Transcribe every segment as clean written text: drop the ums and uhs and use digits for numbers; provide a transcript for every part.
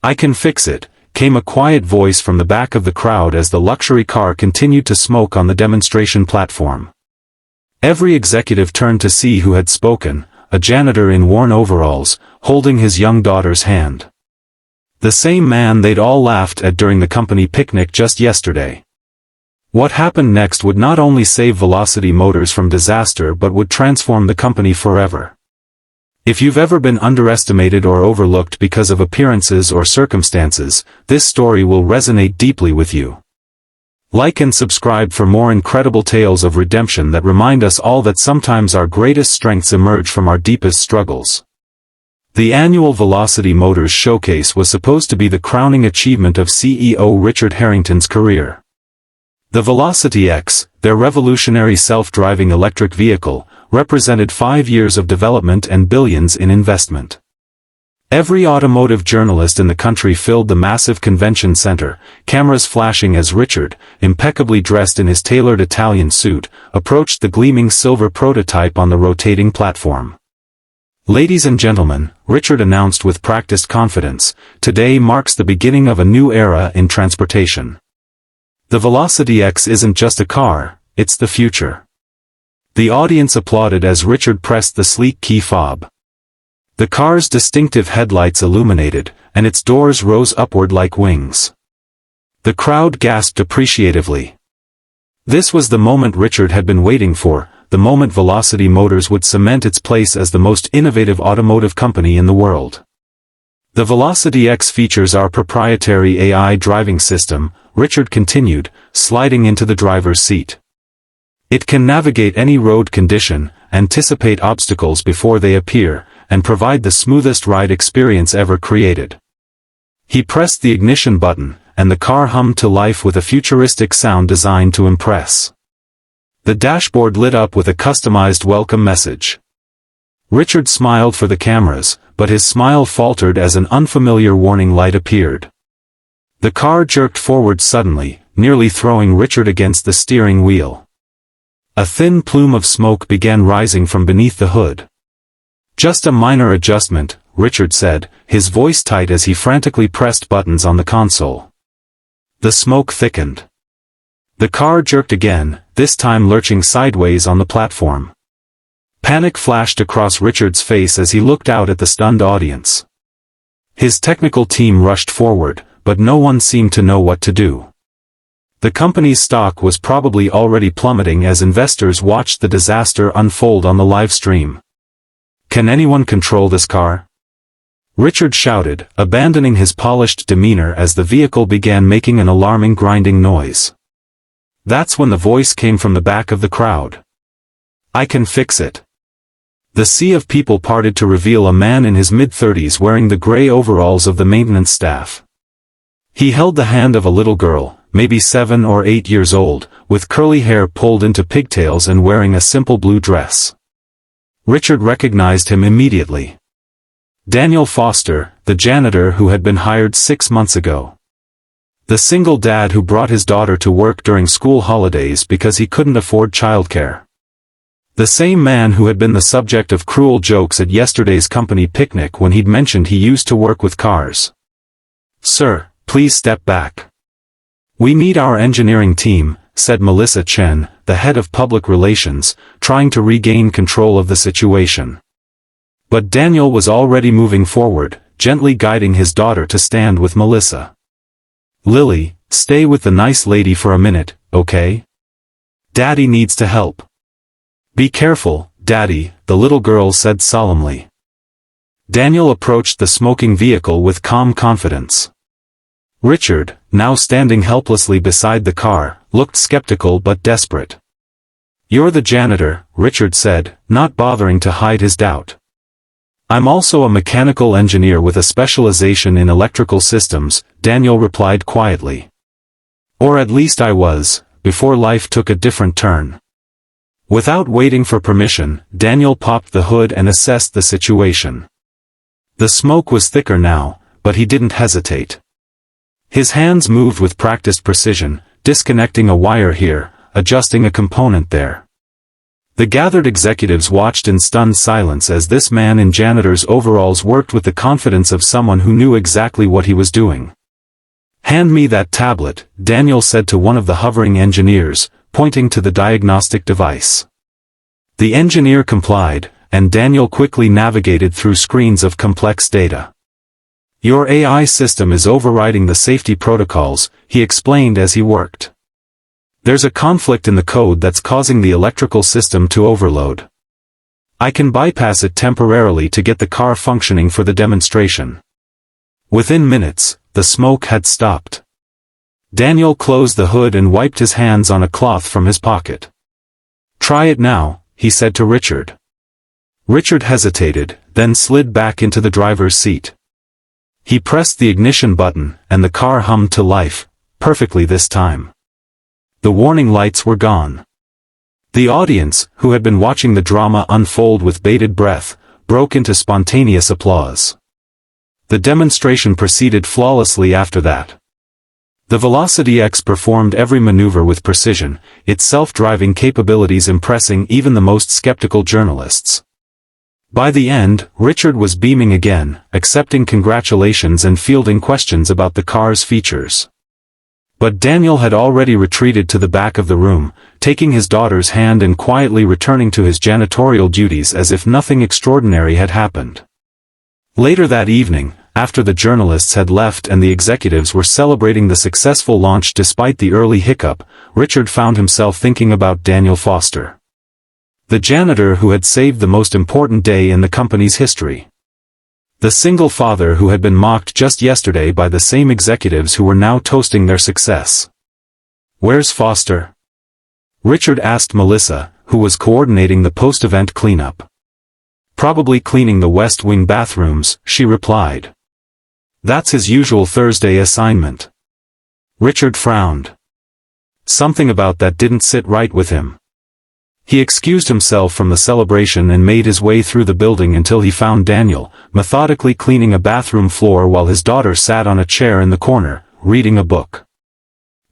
"I can fix it," came a quiet voice from the back of the crowd as the luxury car continued to smoke on the demonstration platform. Every executive turned to see who had spoken, a janitor in worn overalls, holding his young daughter's hand. The same man they'd all laughed at during the company picnic just yesterday. What happened next would not only save Velocity Motors from disaster but would transform the company forever. If you've ever been underestimated or overlooked because of appearances or circumstances, this story will resonate deeply with you. Like and subscribe for more incredible tales of redemption that remind us all that sometimes our greatest strengths emerge from our deepest struggles. The annual Velocity Motors showcase was supposed to be the crowning achievement of CEO Richard Harrington's career. The Velocity X, their revolutionary self-driving electric vehicle, represented 5 years of development and billions in investment. Every automotive journalist in the country filled the massive convention center, cameras flashing as Richard, impeccably dressed in his tailored Italian suit, approached the gleaming silver prototype on the rotating platform. "Ladies and gentlemen," Richard announced with practiced confidence, "today marks the beginning of a new era in transportation. The Velocity X isn't just a car, it's the future." The audience applauded as Richard pressed the sleek key fob. The car's distinctive headlights illuminated, and its doors rose upward like wings. The crowd gasped appreciatively. This was the moment Richard had been waiting for, the moment Velocity Motors would cement its place as the most innovative automotive company in the world. "The Velocity X features our proprietary AI driving system," Richard continued, sliding into the driver's seat. "It can navigate any road condition, anticipate obstacles before they appear, and provide the smoothest ride experience ever created." He pressed the ignition button, and the car hummed to life with a futuristic sound designed to impress. The dashboard lit up with a customized welcome message. Richard smiled for the cameras, but his smile faltered as an unfamiliar warning light appeared. The car jerked forward suddenly, nearly throwing Richard against the steering wheel. A thin plume of smoke began rising from beneath the hood. "Just a minor adjustment," Richard said, his voice tight as he frantically pressed buttons on the console. The smoke thickened. The car jerked again, this time lurching sideways on the platform. Panic flashed across Richard's face as he looked out at the stunned audience. His technical team rushed forward, but no one seemed to know what to do. The company's stock was probably already plummeting as investors watched the disaster unfold on the live stream. "Can anyone control this car?" Richard shouted, abandoning his polished demeanor as the vehicle began making an alarming grinding noise. That's when the voice came from the back of the crowd. "I can fix it." The sea of people parted to reveal a man in his mid-30s wearing the gray overalls of the maintenance staff. He held the hand of a little girl, maybe 7 or 8 years old, with curly hair pulled into pigtails and wearing a simple blue dress. Richard recognized him immediately. Daniel Foster, the janitor who had been hired 6 months ago. The single dad who brought his daughter to work during school holidays because he couldn't afford childcare. The same man who had been the subject of cruel jokes at yesterday's company picnic when he'd mentioned he used to work with cars. "Sir, please step back. We need our engineering team," said Melissa Chen, the head of public relations, trying to regain control of the situation. But Daniel was already moving forward, gently guiding his daughter to stand with Melissa. "Lily, stay with the nice lady for a minute, okay? Daddy needs to help." "Be careful, Daddy," the little girl said solemnly. Daniel approached the smoking vehicle with calm confidence. Richard, now standing helplessly beside the car, looked skeptical but desperate. "You're the janitor," Richard said, not bothering to hide his doubt. "I'm also a mechanical engineer with a specialization in electrical systems," Daniel replied quietly. "Or at least I was, before life took a different turn." Without waiting for permission, Daniel popped the hood and assessed the situation. The smoke was thicker now, but he didn't hesitate. His hands moved with practiced precision, disconnecting a wire here, adjusting a component there. The gathered executives watched in stunned silence as this man in janitor's overalls worked with the confidence of someone who knew exactly what he was doing. "Hand me that tablet," Daniel said to one of the hovering engineers, pointing to the diagnostic device. The engineer complied, and Daniel quickly navigated through screens of complex data. "Your AI system is overriding the safety protocols," he explained as he worked. "There's a conflict in the code that's causing the electrical system to overload. I can bypass it temporarily to get the car functioning for the demonstration." Within minutes, the smoke had stopped. Daniel closed the hood and wiped his hands on a cloth from his pocket. "Try it now," he said to Richard. Richard hesitated, then slid back into the driver's seat. He pressed the ignition button, and the car hummed to life, perfectly this time. The warning lights were gone. The audience, who had been watching the drama unfold with bated breath, broke into spontaneous applause. The demonstration proceeded flawlessly after that. The Velocity X performed every maneuver with precision, its self-driving capabilities impressing even the most skeptical journalists. By the end, Richard was beaming again, accepting congratulations and fielding questions about the car's features. But Daniel had already retreated to the back of the room, taking his daughter's hand and quietly returning to his janitorial duties as if nothing extraordinary had happened. Later that evening, after the journalists had left and the executives were celebrating the successful launch despite the early hiccup, Richard found himself thinking about Daniel Foster, the janitor who had saved the most important day in the company's history. The single father who had been mocked just yesterday by the same executives who were now toasting their success. "Where's Foster?" Richard asked Melissa, who was coordinating the post-event cleanup. "Probably cleaning the West Wing bathrooms," she replied. "That's his usual Thursday assignment." Richard frowned. Something about that didn't sit right with him. He excused himself from the celebration and made his way through the building until he found Daniel, methodically cleaning a bathroom floor while his daughter sat on a chair in the corner, reading a book.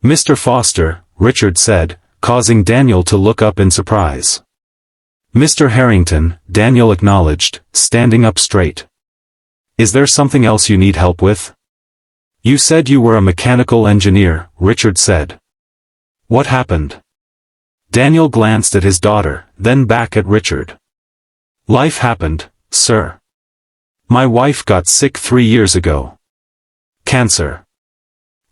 "Mr. Foster," Richard said, causing Daniel to look up in surprise. "Mr. Harrington," Daniel acknowledged, standing up straight. "Is there something else you need help with?" "You said you were a mechanical engineer," Richard said. "What happened?" Daniel glanced at his daughter, then back at Richard. "Life happened, sir. My wife got sick 3 years ago. Cancer.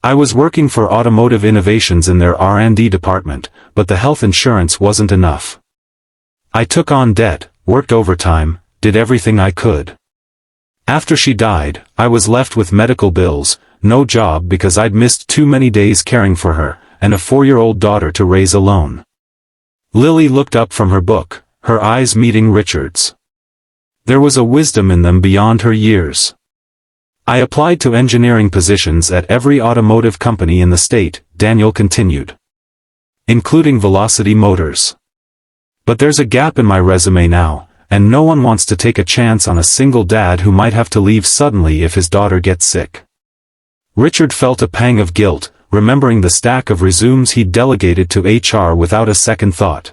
I was working for Automotive Innovations in their R&D department, but the health insurance wasn't enough. I took on debt, worked overtime, did everything I could. After she died, I was left with medical bills, no job because I'd missed too many days caring for her, and a 4-year-old daughter to raise alone." Lily looked up from her book, her eyes meeting Richard's. There was a wisdom in them beyond her years. "I applied to engineering positions at every automotive company in the state," Daniel continued, "including Velocity Motors. But there's a gap in my resume now, and no one wants to take a chance on a single dad who might have to leave suddenly if his daughter gets sick." Richard felt a pang of guilt, remembering the stack of resumes he'd delegated to HR without a second thought.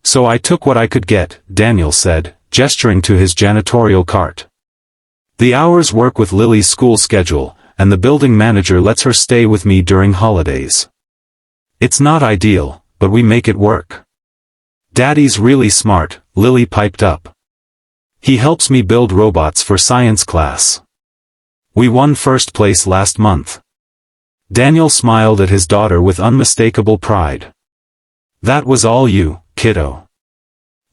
"So I took what I could get," Daniel said, gesturing to his janitorial cart. "The hours work with Lily's school schedule, and the building manager lets her stay with me during holidays. It's not ideal, but we make it work." "Daddy's really smart," Lily piped up. "He helps me build robots for science class. We won first place last month." Daniel smiled at his daughter with unmistakable pride. "That was all you, kiddo."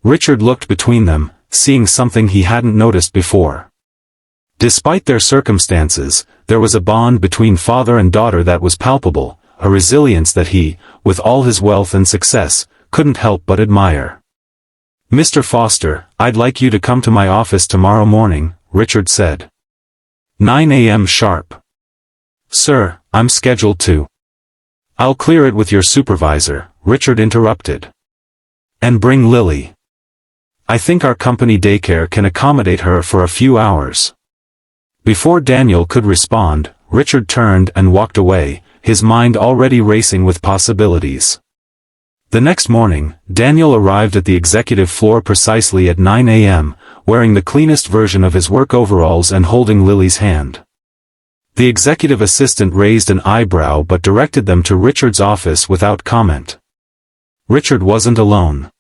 Richard looked between them, seeing something he hadn't noticed before. Despite their circumstances, there was a bond between father and daughter that was palpable, a resilience that he, with all his wealth and success, couldn't help but admire. "Mr. Foster, I'd like you to come to my office tomorrow morning," Richard said. 9 a.m. sharp. "Sir, I'm scheduled to." "I'll clear it with your supervisor," Richard interrupted. "And bring Lily. I think our company daycare can accommodate her for a few hours." Before Daniel could respond, Richard turned and walked away, his mind already racing with possibilities. The next morning, Daniel arrived at the executive floor precisely at 9 a.m., wearing the cleanest version of his work overalls and holding Lily's hand. The executive assistant raised an eyebrow but directed them to Richard's office without comment. Richard wasn't alone.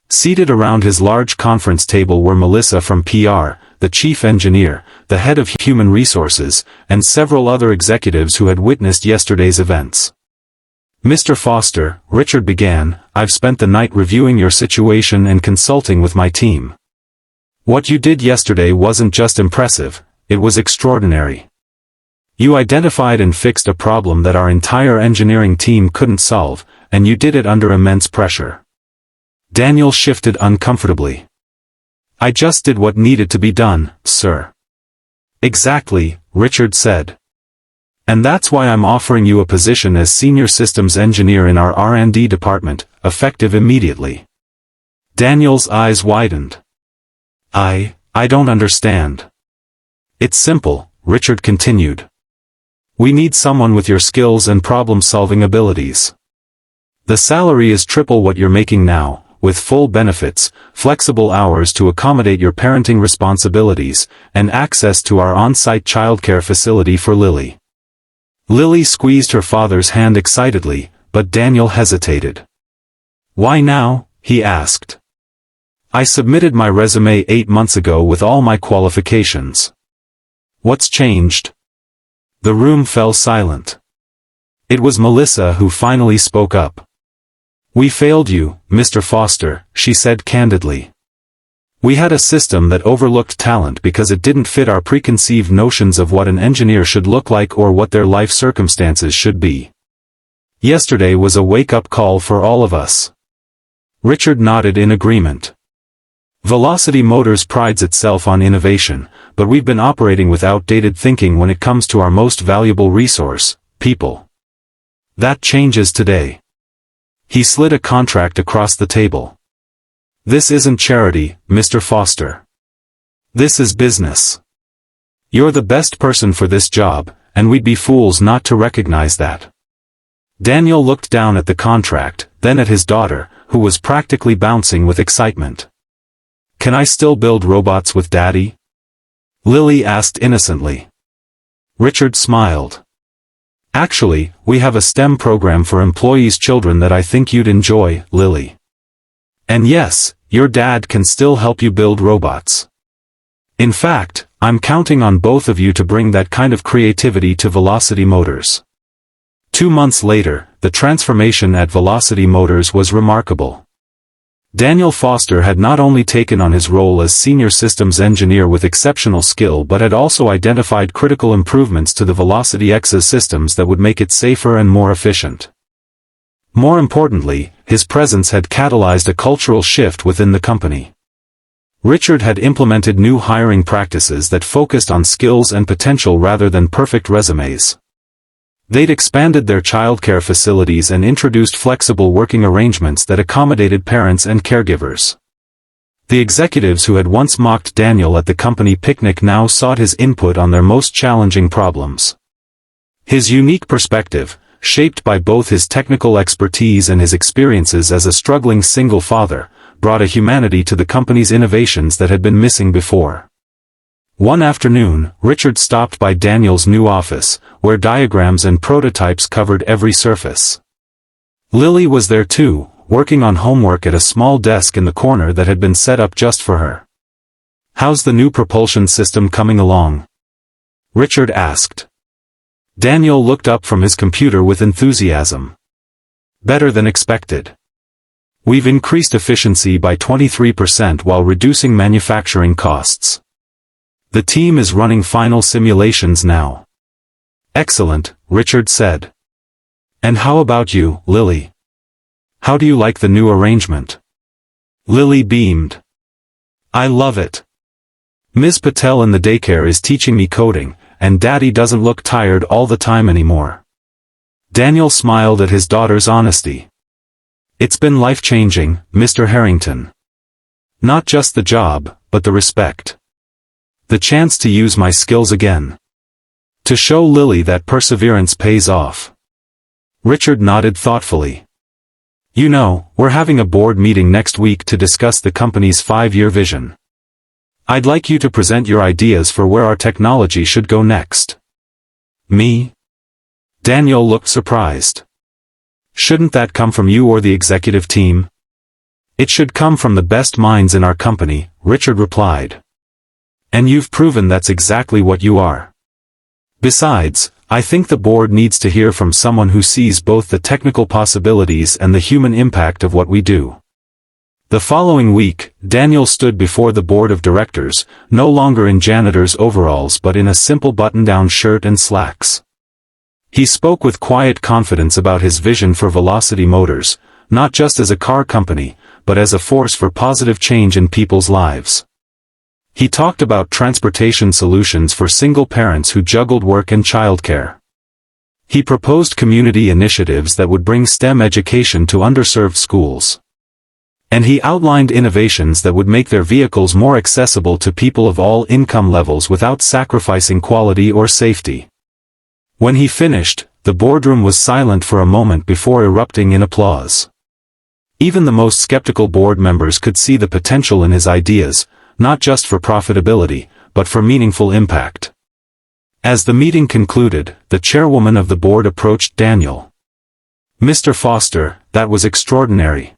Seated around his large conference table were Melissa from PR, the chief engineer, the head of human resources, and several other executives who had witnessed yesterday's events. "Mr. Foster," Richard began, "I've spent the night reviewing your situation and consulting with my team. What you did yesterday wasn't just impressive, it was extraordinary. You identified and fixed a problem that our entire engineering team couldn't solve, and you did it under immense pressure." Daniel shifted uncomfortably. "I just did what needed to be done, sir." "Exactly," Richard said. "And that's why I'm offering you a position as senior systems engineer in our R&D department, effective immediately." Daniel's eyes widened. I don't understand." "It's simple," Richard continued. "We need someone with your skills and problem-solving abilities. The salary is triple what you're making now, with full benefits, flexible hours to accommodate your parenting responsibilities, and access to our on-site childcare facility for Lily." Lily squeezed her father's hand excitedly, but Daniel hesitated. "Why now?" he asked. "I submitted my resume 8 months ago with all my qualifications. What's changed?" The room fell silent. It was Melissa who finally spoke up. "We failed you, Mr. Foster," she said candidly. "We had a system that overlooked talent because it didn't fit our preconceived notions of what an engineer should look like or what their life circumstances should be. Yesterday was a wake-up call for all of us." Richard nodded in agreement. "Velocity Motors prides itself on innovation, but we've been operating with outdated thinking when it comes to our most valuable resource, people. That changes today." He slid a contract across the table. "This isn't charity, Mr. Foster. This is business. You're the best person for this job, and we'd be fools not to recognize that." Daniel looked down at the contract, then at his daughter, who was practically bouncing with excitement. "Can I still build robots with Daddy?" Lily asked innocently. Richard smiled. "Actually, we have a STEM program for employees' children that I think you'd enjoy, Lily. And yes, your dad can still help you build robots. In fact, I'm counting on both of you to bring that kind of creativity to Velocity Motors." 2 months later, the transformation at Velocity Motors was remarkable. Daniel Foster had not only taken on his role as senior systems engineer with exceptional skill but had also identified critical improvements to the Velocity X's systems that would make it safer and more efficient. More importantly, his presence had catalyzed a cultural shift within the company. Richard had implemented new hiring practices that focused on skills and potential rather than perfect resumes. They'd expanded their childcare facilities and introduced flexible working arrangements that accommodated parents and caregivers. The executives who had once mocked Daniel at the company picnic now sought his input on their most challenging problems. His unique perspective, shaped by both his technical expertise and his experiences as a struggling single father, brought a humanity to the company's innovations that had been missing before. One afternoon, Richard stopped by Daniel's new office, where diagrams and prototypes covered every surface. Lily was there too, working on homework at a small desk in the corner that had been set up just for her. "How's the new propulsion system coming along?" Richard asked. Daniel looked up from his computer with enthusiasm. "Better than expected. We've increased efficiency by 23% while reducing manufacturing costs. The team is running final simulations now." "Excellent," Richard said. "And how about you, Lily? How do you like the new arrangement?" Lily beamed. "I love it. Ms. Patel in the daycare is teaching me coding, and Daddy doesn't look tired all the time anymore." Daniel smiled at his daughter's honesty. "It's been life-changing, Mr. Harrington. Not just the job, but the respect. The chance to use my skills again. To show Lily that perseverance pays off." Richard nodded thoughtfully. You know, we're having a board meeting next week to discuss the company's 5-year vision. I'd like you to present your ideas for where our technology should go next. Me? Daniel looked surprised. Shouldn't that come from you or the executive team? It should come from the best minds in our company, Richard replied. And you've proven that's exactly what you are. Besides, I think the board needs to hear from someone who sees both the technical possibilities and the human impact of what we do. The following week, Daniel stood before the board of directors, no longer in janitor's overalls but in a simple button-down shirt and slacks. He spoke with quiet confidence about his vision for Velocity Motors, not just as a car company, but as a force for positive change in people's lives. He talked about transportation solutions for single parents who juggled work and childcare. He proposed community initiatives that would bring STEM education to underserved schools. And he outlined innovations that would make their vehicles more accessible to people of all income levels without sacrificing quality or safety. When he finished, the boardroom was silent for a moment before erupting in applause. Even the most skeptical board members could see the potential in his ideas, not just for profitability, but for meaningful impact. As the meeting concluded, the chairwoman of the board approached Daniel. "Mr. Foster, that was extraordinary.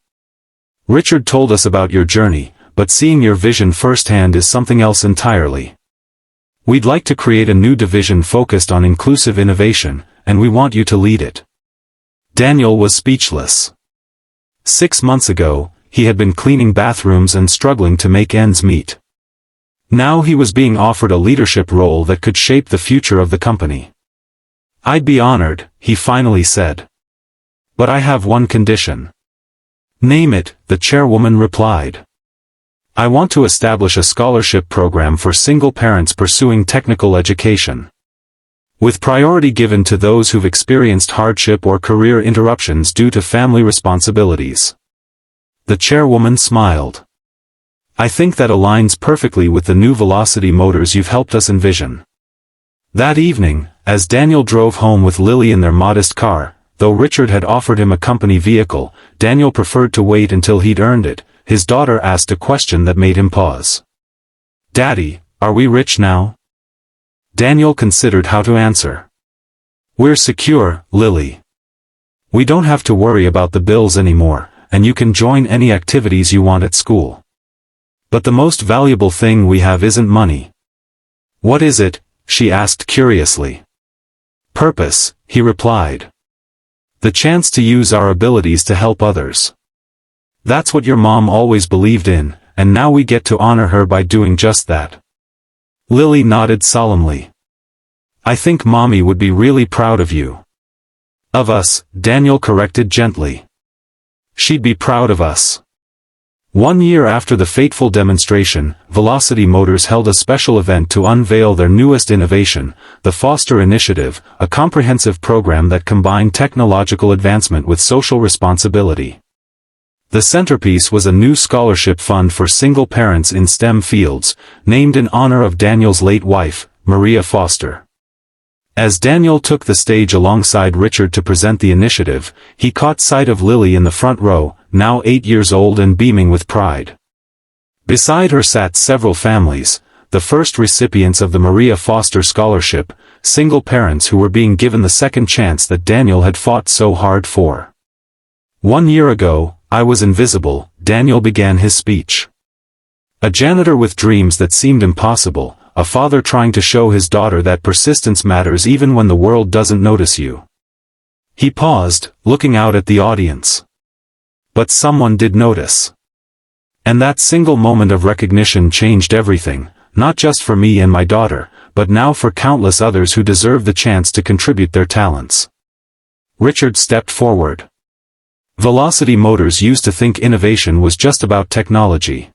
Richard told us about your journey, but seeing your vision firsthand is something else entirely. We'd like to create a new division focused on inclusive innovation, and we want you to lead it." Daniel was speechless. 6 months ago, he had been cleaning bathrooms and struggling to make ends meet. Now he was being offered a leadership role that could shape the future of the company. "I'd be honored," he finally said. "But I have one condition." "Name it," the chairwoman replied. "I want to establish a scholarship program for single parents pursuing technical education, with priority given to those who've experienced hardship or career interruptions due to family responsibilities." The chairwoman smiled. "I think that aligns perfectly with the new Velocity Motors you've helped us envision." That evening, as Daniel drove home with Lily in their modest car, though Richard had offered him a company vehicle, Daniel preferred to wait until he'd earned it. His daughter asked a question that made him pause. "Daddy, are we rich now?" Daniel considered how to answer. "We're secure, Lily. We don't have to worry about the bills anymore, and you can join any activities you want at school. But the most valuable thing we have isn't money." "What is it?" she asked curiously. "Purpose," he replied. "The chance to use our abilities to help others. That's what your mom always believed in, and now we get to honor her by doing just that." Lily nodded solemnly. "I think Mommy would be really proud of you." "Of us," Daniel corrected gently. "She'd be proud of us." 1 year after the fateful demonstration, Velocity Motors held a special event to unveil their newest innovation, the Foster Initiative, a comprehensive program that combined technological advancement with social responsibility. The centerpiece was a new scholarship fund for single parents in STEM fields, named in honor of Daniel's late wife, Maria Foster. As Daniel took the stage alongside Richard to present the initiative, he caught sight of Lily in the front row, now 8 years old and beaming with pride. Beside her sat several families, the first recipients of the Maria Foster Scholarship, single parents who were being given the second chance that Daniel had fought so hard for. "1 year ago, I was invisible," Daniel began his speech. "A janitor with dreams that seemed impossible, a father trying to show his daughter that persistence matters even when the world doesn't notice you." He paused, looking out at the audience. But someone did notice. And that single moment of recognition changed everything, not just for me and my daughter, but now for countless others who deserve the chance to contribute their talents. Richard stepped forward. Velocity Motors used to think innovation was just about technology.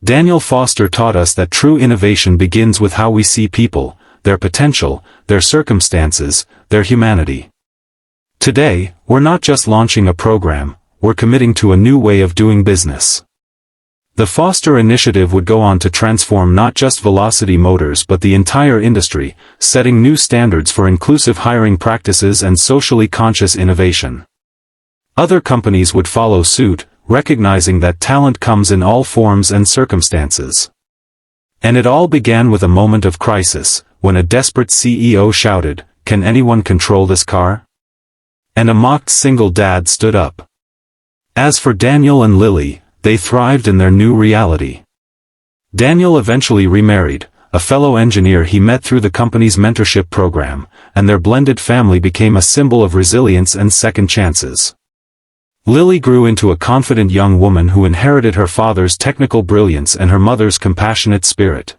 Daniel Foster taught us that true innovation begins with how we see people, their potential, their circumstances, their humanity. Today, we're not just launching a program, we're committing to a new way of doing business. The Foster Initiative would go on to transform not just Velocity Motors but the entire industry, setting new standards for inclusive hiring practices and socially conscious innovation. Other companies would follow suit, recognizing that talent comes in all forms and circumstances. And it all began with a moment of crisis, when a desperate CEO shouted, "Can anyone control this car?" And a mocked single dad stood up. As for Daniel and Lily, they thrived in their new reality. Daniel eventually remarried, a fellow engineer he met through the company's mentorship program, and their blended family became a symbol of resilience and second chances. Lily grew into a confident young woman who inherited her father's technical brilliance and her mother's compassionate spirit.